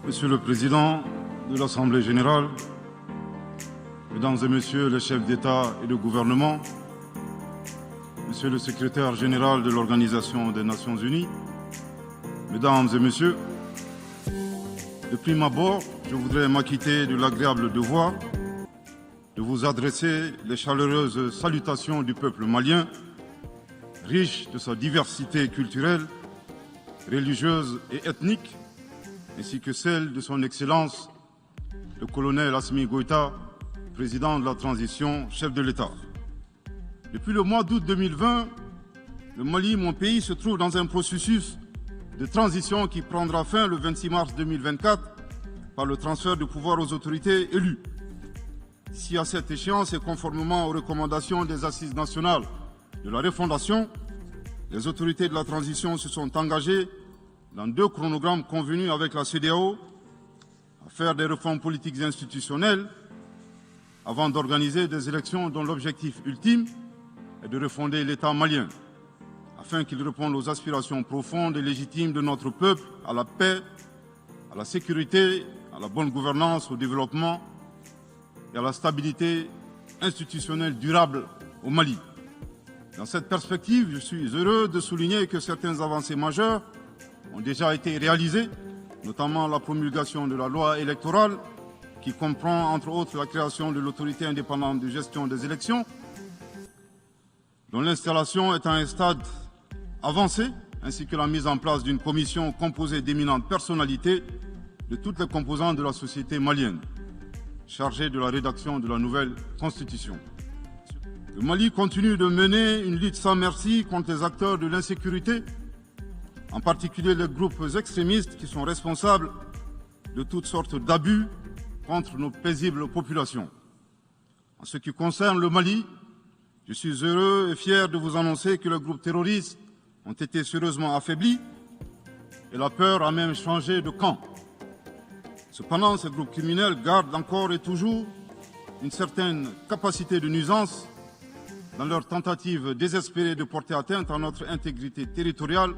Monsieur le Président de l'Assemblée générale, Mesdames et Messieurs les chefs d'État et de gouvernement, Monsieur le Secrétaire général de l'Organisation des Nations Unies, Mesdames et Messieurs, de prime abord, je voudrais m'acquitter de l'agréable devoir de vous adresser les chaleureuses salutations du peuple malien, riche de sa diversité culturelle, religieuse et ethnique, ainsi que celle de son Excellence, le colonel Assimi Goïta, président de la transition, chef de l'État. Depuis le mois d'août 2020, le Mali, mon pays, se trouve dans un processus de transition qui prendra fin le 26 mars 2024 par le transfert de pouvoir aux autorités élues. Si à cette échéance et conformément aux recommandations des assises nationales de la refondation, les autorités de la transition se sont engagées dans 2 chronogrammes convenus avec la CEDEAO à faire des réformes politiques et institutionnelles avant d'organiser des élections dont l'objectif ultime est de refonder l'État malien, afin qu'il réponde aux aspirations profondes et légitimes de notre peuple à la paix, à la sécurité, à la bonne gouvernance, au développement et à la stabilité institutionnelle durable au Mali. Dans cette perspective, je suis heureux de souligner que certaines avancées majeures ont déjà été réalisées, notamment la promulgation de la loi électorale qui comprend entre autres la création de l'autorité indépendante de gestion des élections, dont l'installation est à un stade avancé, ainsi que la mise en place d'une commission composée d'éminentes personnalités de toutes les composantes de la société malienne, chargée de la rédaction de la nouvelle constitution. Le Mali continue de mener une lutte sans merci contre les acteurs de l'insécurité, en particulier les groupes extrémistes qui sont responsables de toutes sortes d'abus contre nos paisibles populations. En ce qui concerne le Mali, je suis heureux et fier de vous annoncer que les groupes terroristes ont été sérieusement affaiblis et la peur a même changé de camp. Cependant, ces groupes criminels gardent encore et toujours une certaine capacité de nuisance dans leur tentative désespérée de porter atteinte à notre intégrité territoriale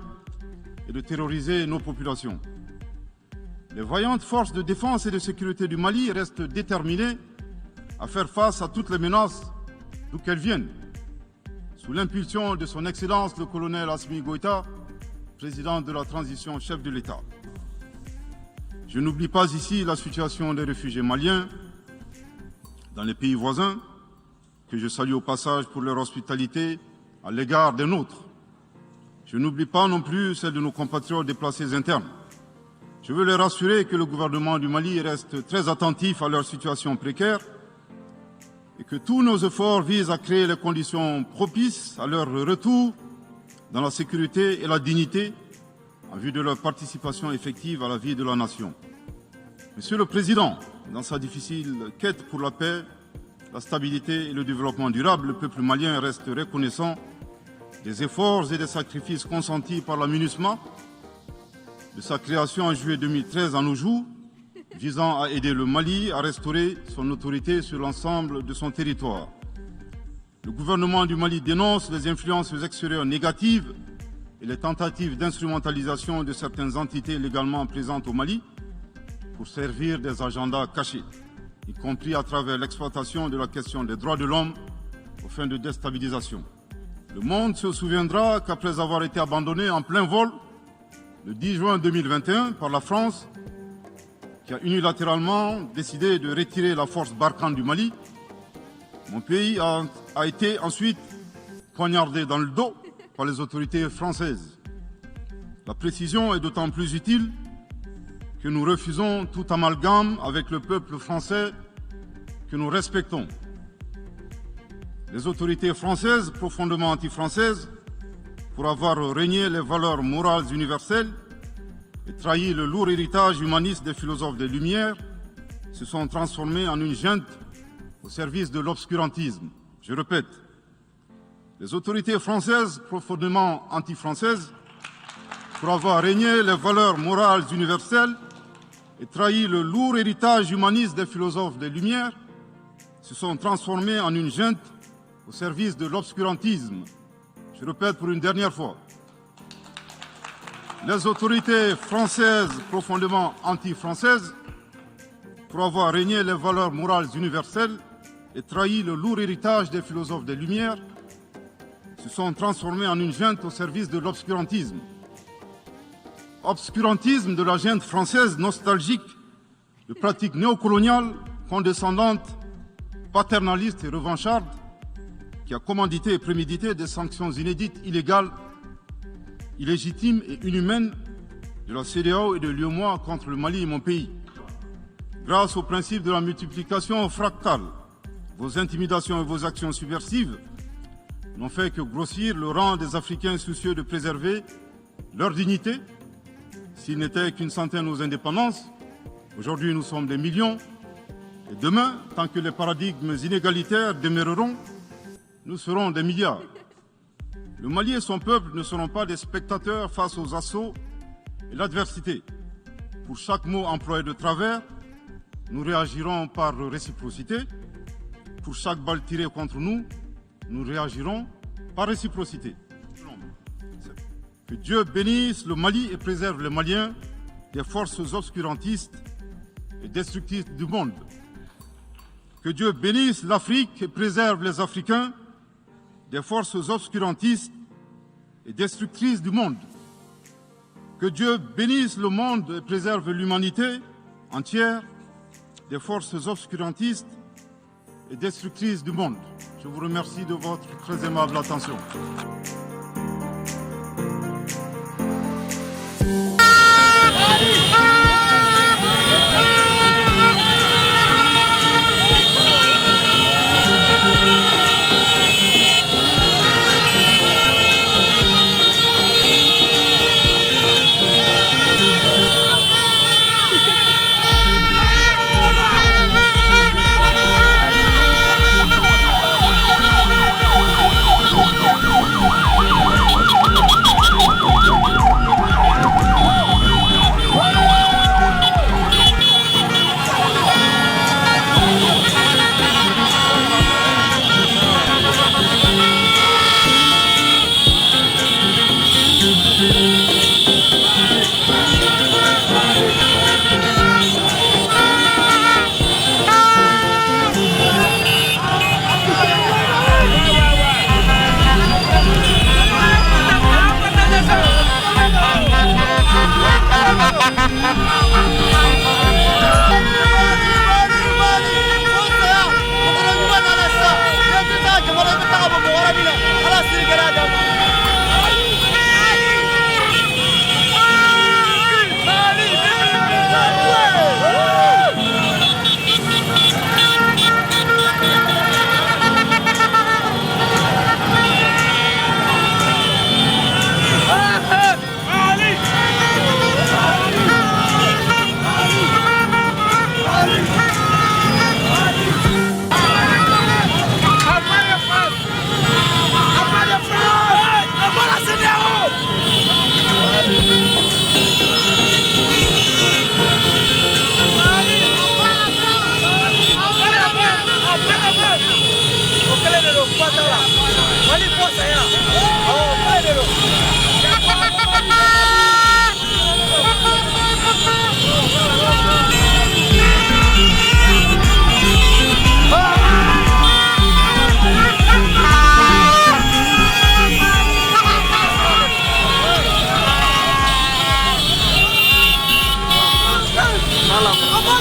et de terroriser nos populations. Les vaillantes forces de défense et de sécurité du Mali restent déterminées à faire face à toutes les menaces d'où qu'elles viennent, sous l'impulsion de son Excellence le colonel Assimi Goïta, président de la transition, chef de l'État. Je n'oublie pas ici la situation des réfugiés maliens dans les pays voisins, que je salue au passage pour leur hospitalité à l'égard des nôtres. Je n'oublie pas non plus celle de nos compatriotes déplacés internes. Je veux les rassurer que le gouvernement du Mali reste très attentif à leur situation précaire et que tous nos efforts visent à créer les conditions propices à leur retour dans la sécurité et la dignité en vue de leur participation effective à la vie de la nation. Monsieur le Président, dans sa difficile quête pour la paix, la stabilité et le développement durable, le peuple malien reste reconnaissant des efforts et des sacrifices consentis par la MINUSMA, de sa création en juillet 2013 à nos jours, visant à aider le Mali à restaurer son autorité sur l'ensemble de son territoire. Le gouvernement du Mali dénonce les influences extérieures négatives et les tentatives d'instrumentalisation de certaines entités légalement présentes au Mali pour servir des agendas cachés, y compris à travers l'exploitation de la question des droits de l'homme aux fins de déstabilisation. Le monde se souviendra qu'après avoir été abandonné en plein vol le 10 juin 2021 par la France, qui a unilatéralement décidé de retirer la force Barkhane du Mali, mon pays a été ensuite poignardé dans le dos par les autorités françaises. La précision est d'autant plus utile que nous refusons tout amalgame avec le peuple français que nous respectons. Les autorités françaises, profondément anti-françaises, pour avoir régné les valeurs morales universelles et trahi le lourd héritage humaniste des philosophes des Lumières, se sont transformées en une junte au service de l'obscurantisme. Je répète, les autorités françaises, profondément anti-françaises, pour avoir régné les valeurs morales universelles et trahi le lourd héritage humaniste des philosophes des Lumières, se sont transformées en une junte au service de l'obscurantisme. Je répète pour une dernière fois. les autorités françaises profondément anti-françaises, pour avoir régné les valeurs morales universelles et trahi le lourd héritage des philosophes des Lumières, se sont transformés en une junte au service de l'obscurantisme. Obscurantisme de la junte française nostalgique de pratiques néocoloniales, condescendantes, paternalistes et revanchardes, qui a commandité et prémédité des sanctions inédites, illégales, illégitimes et inhumaines de la CEDEAO et de l'UEMOA contre le Mali et mon pays. Grâce au principe de la multiplication fractale, vos intimidations et vos actions subversives n'ont fait que grossir le rang des Africains soucieux de préserver leur dignité. S'ils n'étaient qu'une centaine aux indépendances, aujourd'hui nous sommes des millions. Et demain, tant que les paradigmes inégalitaires demeureront, nous serons des milliards. Le Mali et son peuple ne seront pas des spectateurs face aux assauts et l'adversité. Pour chaque mot employé de travers, nous réagirons par réciprocité. Pour chaque balle tirée contre nous, nous réagirons par réciprocité. Que Dieu bénisse le Mali et préserve les Maliens des forces obscurantistes et destructrices du monde. Que Dieu bénisse l'Afrique et préserve les Africains des forces obscurantistes et destructrices du monde. Que Dieu bénisse le monde et préserve l'humanité entière des forces obscurantistes et destructrices du monde. Je vous remercie de votre très aimable attention.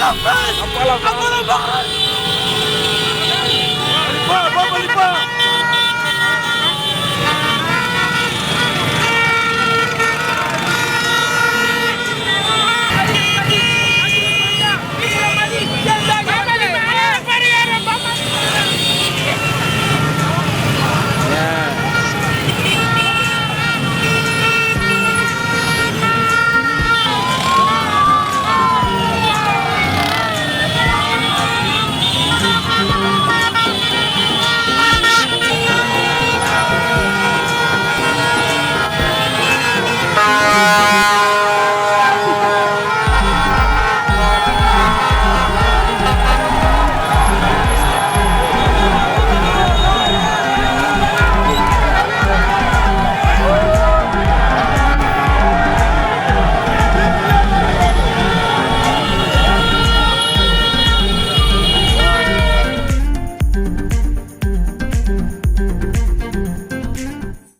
Apala, apala, apala, apala.